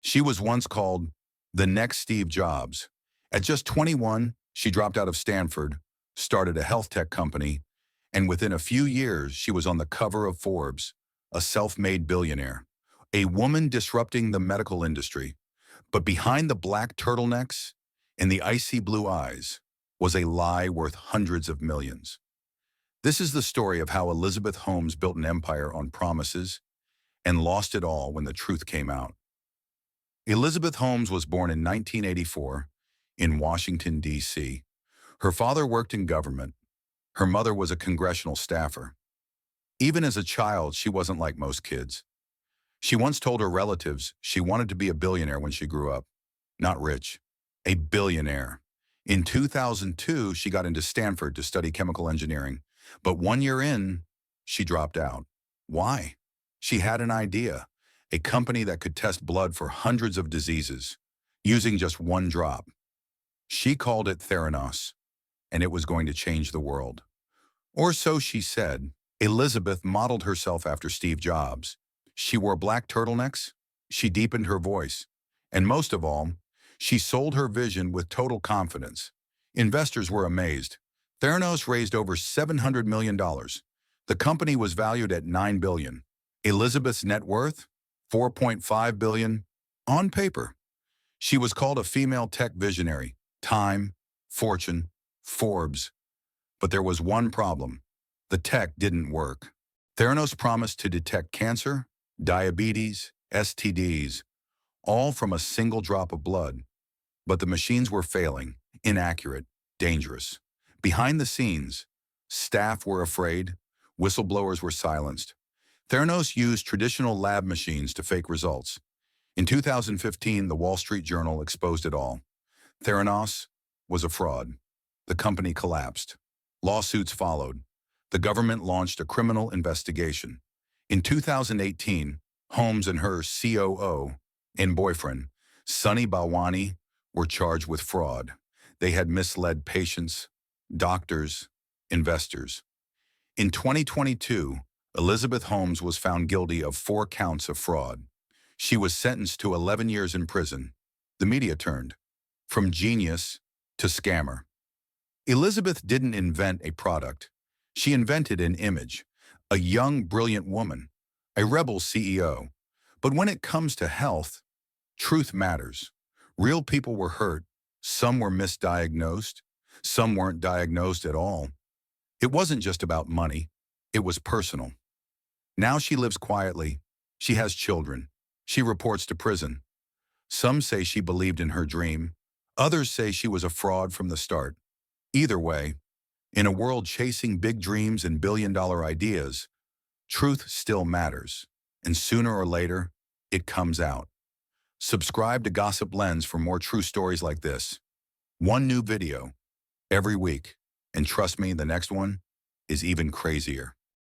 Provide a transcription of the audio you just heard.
She was once called the next Steve Jobs. At just 21, she dropped out of Stanford, started a health tech company, and within a few years, she was on the cover of Forbes, a self-made billionaire, a woman disrupting the medical industry. But behind the black turtlenecks and the icy blue eyes was a lie worth hundreds of millions. This is the story of how Elizabeth Holmes built an empire on promises and lost it all when the truth came out. Elizabeth Holmes was born in 1984 in Washington, D.C. Her father worked in government. Her mother was a congressional staffer. Even as a child, she wasn't like most kids. She once told her relatives she wanted to be a billionaire when she grew up. Not rich, a billionaire. In 2002, she got into Stanford to study chemical engineering. But 1 year in, she dropped out. Why? She had an idea, a company that could test blood for hundreds of diseases, using just one drop. She called it Theranos, and it was going to change the world. Or so she said. Elizabeth modeled herself after Steve Jobs. She wore black turtlenecks, she deepened her voice, and most of all, she sold her vision with total confidence. Investors were amazed. Theranos raised over $700 million. The company was valued at $9 billion. Elizabeth's net worth? $4.5 billion. On paper. She was called a female tech visionary. Time, Fortune, Forbes. But there was one problem. The tech didn't work. Theranos promised to detect cancer, diabetes, STDs, all from a single drop of blood. But the machines were failing, inaccurate, dangerous. Behind the scenes, staff were afraid, whistleblowers were silenced. Theranos used traditional lab machines to fake results. In 2015, the Wall Street Journal exposed it all. Theranos was a fraud. The company collapsed. Lawsuits followed. The government launched a criminal investigation. In 2018, Holmes and her COO and boyfriend, Sunny Balwani, were charged with fraud. They had misled patients, doctors, investors. In 2022, Elizabeth Holmes was found guilty of 4 counts of fraud. She was sentenced to 11 years in prison. The media turned from genius to scammer. Elizabeth didn't invent a product. She invented an image, a young, brilliant woman, a rebel CEO. But when it comes to health, truth matters. Real people were hurt. Some were misdiagnosed. Some weren't diagnosed at all. It wasn't just about money. It was personal. Now she lives quietly. She has children. She reports to prison. Some say she believed in her dream. Others say she was a fraud from the start. Either way, in a world chasing big dreams and billion-dollar ideas, truth still matters, and sooner or later, it comes out. Subscribe to Gossip Lens for more true stories like this. One new video every week, and trust me, the next one is even crazier.